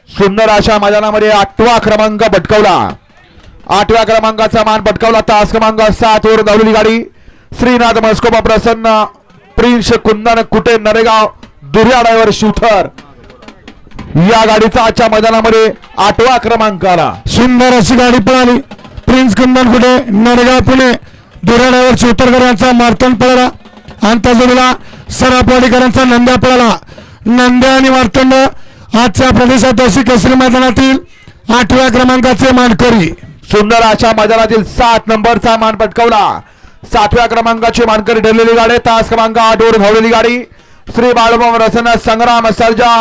सुंदर अशा मैदानामध्ये 8वा क्रमांक पटकावला. 8व्या क्रमांकाचा मान पटकावला. तास क्रमांक 7 वर धावलेली गाडी श्रीनाथ मस्कोबा प्रसन्न प्रिन्स कुंदन कुटे नरेगाव दुर्या ड्रायव्हर शिवथर या गाडीचा आजच्या मैदानामध्ये 8वा क्रमांक आला. सुंदर अशी गाडी पळाली. प्रिन्स कुंदन कुटे नरेगाव पुणे दुर्या ड्रायव्हर शिवथरकर यांचा मार्तंड पळाला आणि त्या जोडीला सरापवाडीकरांचा नंद्या पळाला. नंद्या आणि मार्तंड आजच्या प्रदेशाध्यक्ष केसरी मैदानातील 8व्या क्रमांकाचे मानकरी. सुंदर अशा मैदानातील 7 नंबरचा मान पटकावला. 7व्या क्रमांकाची मानकरी ठरलेली गाडी तास क्रमांक 8 वर धावलेली गाडी श्री बाळूमाम रसना संग्राम सर्जा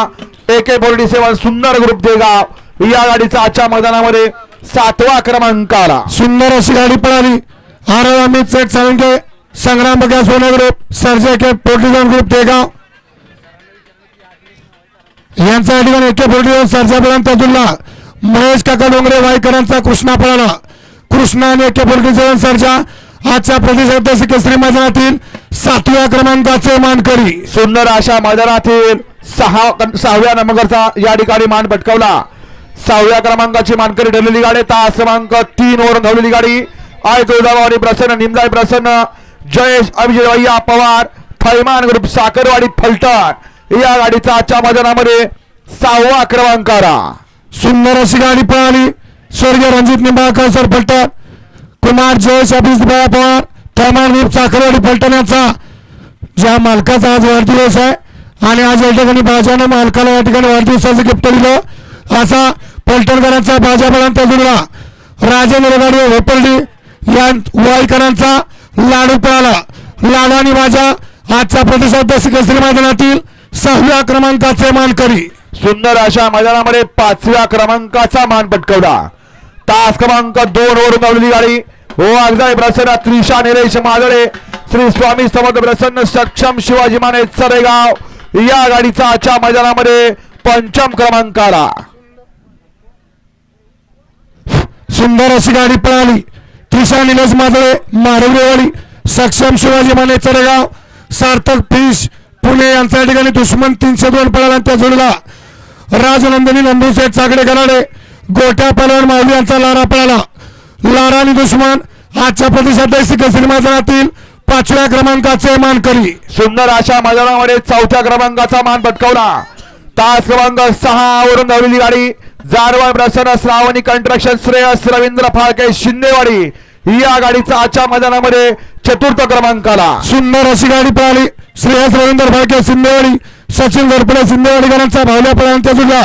AK47 सुंदर ग्रुप देगाव या गाडीचा आजच्या मैदानामध्ये 7वा क्रमांक आला. सुंदर अशी गाडी पळाली. आरव अमित सेठ साळुंके संग्राम बघा सोने group Sarja AK47 group Degaon यांचा या ठिकाणी AK47 सर्जा पळाला. त्यातुल्ला महेश काका डोंगरे वाईकरांचा कृष्णा पळाला. कृष्णा आणि AK47 सर्जा आजच्या प्रदेशाध्यक्ष केसरी मैदानातील 7व्या क्रमांकाचे मानकरी. सुंदर अशा मैदानातील 6व्या नंबरचा या ठिकाणी मान पटकावला. 6व्या क्रमांकाची मानकरी ठरलेली गाडी तास क्रमांक 3 वर धावलेली गाडी आय तुळजाभवानी प्रसन्न निमदाई प्रसन्न जयेश अभिजित भैया पवार थैमान ग्रुप साखरवाडी फलटण या गाडीचा आजच्या मैदानामध्ये 6वा क्रमांक आला. सुंदर अशी गाडी पळाली. स्वर्गीय रणजित निंबाळकर सर फलटण कुमार जयेश अभिजित भैया पवार थैमान ग्रुप साखरवाडी फलटण यांचा ज्या मालकाचा आज वाढदिवस आहे आणि आज या ठिकाणी बाजानं मालकाला या ठिकाणी वाढदिवसाचं गिफ्ट दिलं असा फलटणकरांचा बाजा बळांचा जुळला राजेंद्र गाडी होपर्डी या वाईकरांचा लाडू पळाला. लाडू आणि बाजा आजच्या प्रदेशाध्यक्ष केसरी मैदानातील 6व्या क्रमांकाचे मानकरी. सुंदर अशा मैदानामध्ये 5व्या क्रमांकाचा मान पटकावला. तास क्रमांक 2 वरून धावलेली गाडी हो अगजाई प्रसन्न त्रिशा निलेश मादळे श्री स्वामी समर्थ प्रसन्न सक्षम शिवाजी माने सरेगाव या गाडीचा आजच्या मैदानामध्ये 5वा क्रमांक आला. सुंदर अशी गाडी पळाली. त्रिशा निलेश मादळे मारवरेवाडी सक्षम शिवाजी माने सरेगाव सार्थक फिश पुणे यांच्या या ठिकाणी दुश्मन 302 पळाला. त्या जोडीला राजनंदिनी नंदूशेठ सागडे गराडे गोट्या पलवान माऊली यांचा लारा पळाला. लारा आणि दुश्मन आजच्या प्रदेशाध्यक्ष केसरी मैदानातील 5व्या क्रमांकाचे मानकरी. सुंदर अशा मैदानामध्ये 4थ्या क्रमांकाचा मान पटकावला. तास क्रमांक 6 वरून धावलेली गाडी जारवाळ प्रसन्न श्रावणी कंस्ट्रक्शन श्रेयस रवींद्र फाळके शिंदेवाडी या गाडीचा आजच्या मैदानामध्ये 4था क्रमांक आला. सुंदर अशी गाडी पळाली. श्रेयस रवींद्र फाळके शिंदेवाडी सचिन गरपडे शिंदेवाडीकरांचा भावल्या पळाला. जुळला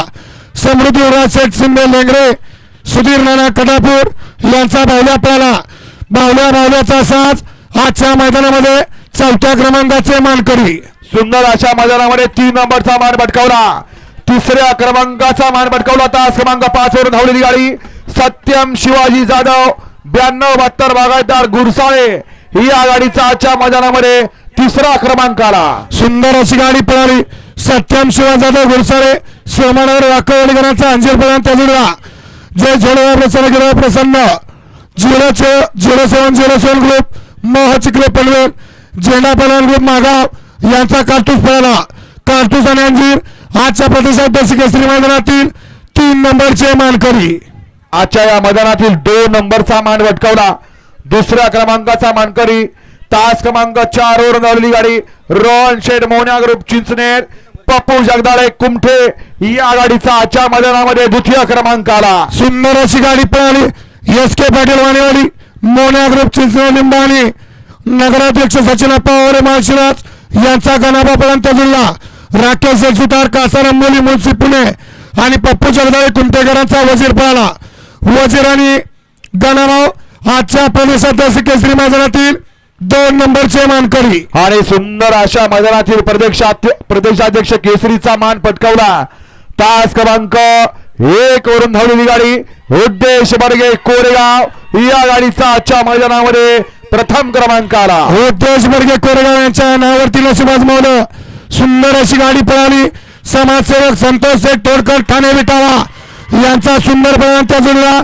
समृद्धी युवराज शेठ शिंदे लेंगरे सुधीर नाना कडापूर यांचा भावल्या पळाला. भावल्याचा साज आजच्या मैदानामध्ये 4थ्या क्रमांकाचे मानकरी. सुंदर अशा मैदानामध्ये 3 नंबरचा मान पटकावला. 3ऱ्या क्रमांकाचा मान पटकावला. तास क्रमांक 5 वर धावलेली गाडी सत्यम शिवाजी जाधव 92-72 बागायतदार गुरसाळे या गाडीचा आजच्या मैदानामध्ये 3रा क्रमांक आला. सुंदर अशी गाडी पळाली. सत्यम शिवाजी जाधव गुरसाळे सोमानगर वाकवलीकरांचा अंजीर पळाला. त्या जोडला जय झोडवा प्रसन्न 0707 ग्रुप मोह चिखले पनवेल झेंडा पलवान ग्रुप मागाव यांचा कारतूस पळाला. कारतूस आणि अंजीर आजच्या प्रदेशाध्यक्ष केसरी मैदानातील 3 नंबरचे मानकरी. आजच्या या मैदानातील 2 नंबरचा मान पटकावला. 2ऱ्या क्रमांकाचा मानकरी तास क्रमांक 4 वर धावलेली गाडी रोहन शेठ मोन्या ग्रुप चिंचनेर पप्पू जगदाळे कुमठे या गाडीचा आजच्या मैदानामध्ये 2थ्या क्रमांक आला. सुंदर अशी गाडी पळाली. SK पाटील वाणीवाडी मोन्या ग्रुप चिंचनेर लिंबाणी नगराध्यक्ष सचिन पवार माळशिराज यांचा गणाबा पळाला. जुळला राकेश सुतार कासारंबोली मुळशी पुणे आणि पप्पू जगदाळे कुमठेकरांचा वजीर पळाला. वजीर आणि गणाराव आजच्या प्रदेशाध्यक्ष केसरी मैदानातील 2 नंबरचे मानकरी. आणि सुंदर अशा मैदानातील प्रदेशाध्यक्ष केसरीचा मान पटकावला. तास क्रमांक 1 वरून धावलेली गाडी उद्देश बर्गे कोरेगाव या गाडीचा आजच्या मैदानामध्ये 1म क्रमांक आला. उद्देश बर्गे कोरेगाव यांच्या नावावरती नशीब आजमावलं. सुंदर अशी गाडी पळाली. समाजसेवक संतोष शेठ तोडकर ठाणे विटाळा यांचा सुंदर पळाला. त्या जोडीला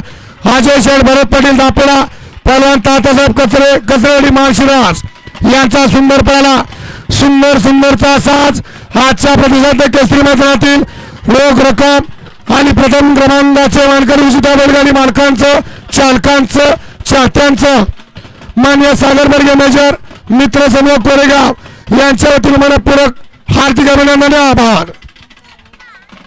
अजय शेठ भरत पाटील दापोडा पहलवान तात्यासाहेब कचरेवाडी माळशिराज यांचा सुंदर पळाला. सुंदरचा साज आजच्या प्रतिसाद केसरी मैदानातील रोख रक्कम आणि प्रथम क्रमांकाचे मानकरी विजेत्या बैलगाडी मालकांचं, चालकांचं, चाहत्यांचं मान्य सागरबर्गे मेजर मित्र समूह कोरेगाव यांच्या वतीने मनपूर्वक हार्दिक अभिनंदन, आभार.